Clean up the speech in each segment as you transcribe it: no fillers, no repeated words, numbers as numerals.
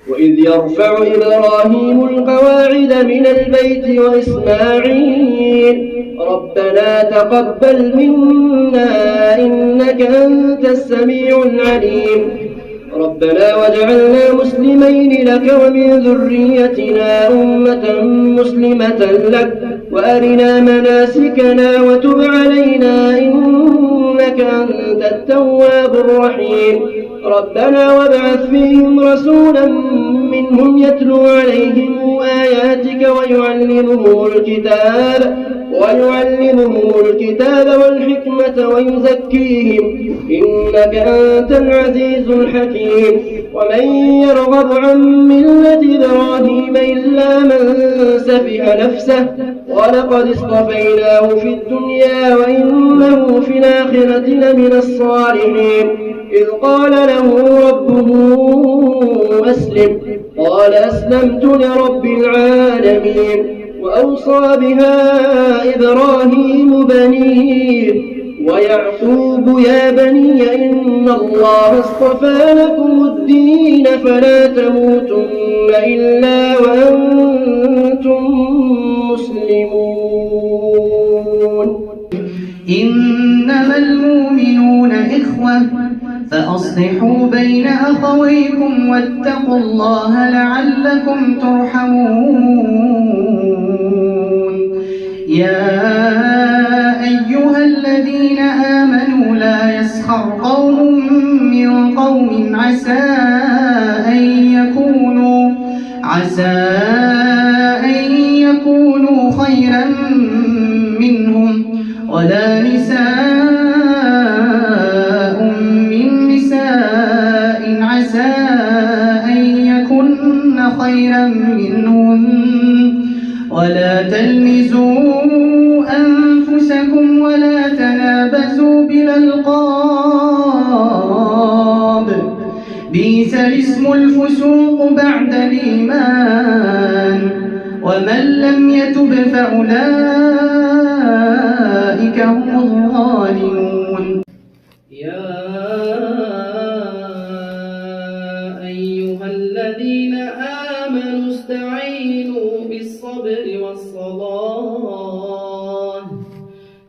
وإذ يرفع إبراهيم القواعد من البيت وإسماعيل ربنا تقبل منا إنك أنت السميع العليم ربنا واجعلنا مسلمين لك ومن ذريتنا أمة مسلمة لك وأرنا مناسكنا وتب علينا إنك أنت التواب الرحيم ربنا وابعث فيهم رسولا منهم يتلو عليهم آياتك ويعلمهم الكتاب والحكمة ويزكيهم إنك أنت العزيز الحكيم ومن يرغب عن ملة إبراهيم إلا من سفه نفسه ولقد اصطفيناه في الدنيا وإنه في الآخرة لمن الصالحين إذ قال له ربه أسلم قال أسلمت لرب العالمين وأوصى بها إبراهيم بنيه ويعقوب يا بني إن الله اصطفى لكم الدين فلا تموتن إلا وأنتم مسلمون إنما المؤمنون إخوة فأصلحوا بين أخويكم واتقوا الله لعلكم ترحمون يا أيها الذين آمنوا لا يسخر قوم من قوم عسى أن يكونوا خيرا منهم ولا نساء من نساء عسى أن يكن خيرا منهم ولا تلمزوا أنفسكم ولا تنابزوا بالألقاب بئس الاسم الفسوق بعد الإيمان ومن لم يتب فأولئك هم الظالمون يا أيها الذين آمنوا استعينوا بالصبر والصلاة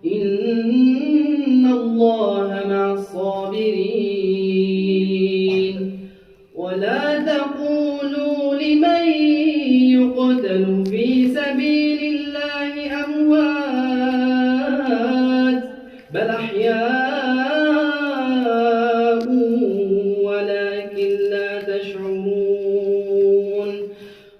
إن الله مع الصابرين ولا تقولوا لمن يقتل في سبيل الله أموات بل أحياء ولكن لا تشعرون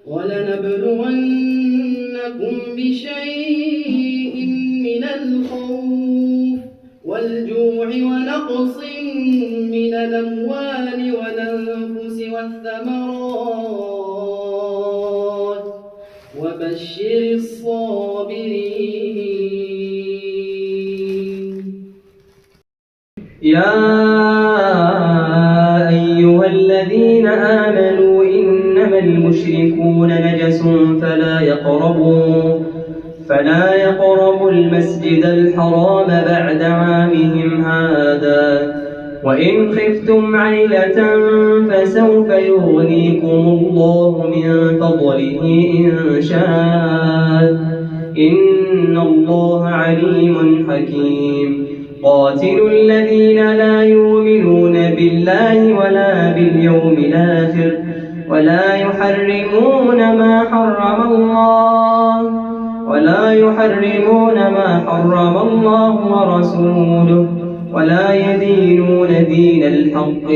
ولنبلونكم بشيء من الخوف والجوع ونقص من الأموال والأنفس والثمرات وبشر الصابرين يا أيها الذين آمنوا إنما المشركون نجس فلا يقربوا المسجد الحرام بعد عامهم هذا وإن خفتم عيلة فسوف يغنيكم الله من فضله إن شاء إن الله عليم حكيم قاتلوا الذين لا يؤمنون بالله ولا باليوم الآخر ولا يحرمون ما حرم الله ورسوله ولا يدينون دين الحق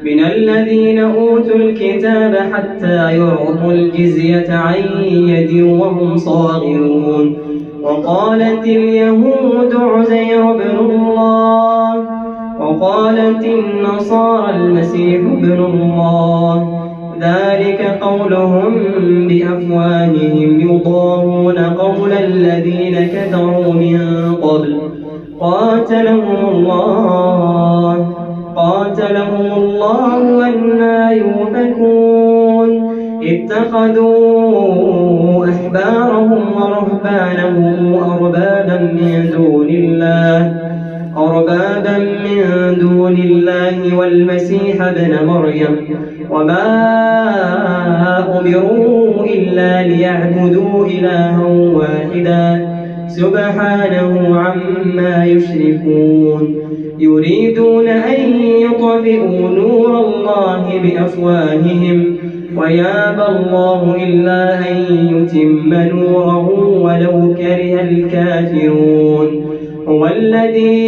من الذين أوتوا الكتاب حتى يعطوا الجزية عن يد وهم صاغرون وقالت اليهود عزير بن الله وقالت النصارى المسيح ابن الله ذلك قولهم بأفواههم يضاهون قول الذين كفروا من قبل قاتلهم الله أنى يؤفكون اتخذوا أحبارهم ورهبانهم أربابا من دون الله أربابا من دون الله والمسيح ابن مريم وما أمروا إلا ليعبدوا إلها واحدا سبحانه عما يشركون يريدون أن يطفئوا نور الله بأفواههم ويابى الله إلا أن يتم نوره ولو كره الكافرون هو الذي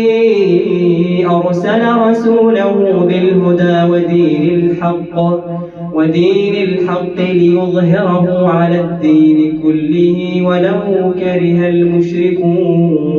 أرسل رسوله بالهدى ودين الحق ليظهره على الدين كله ولو كره المشركون.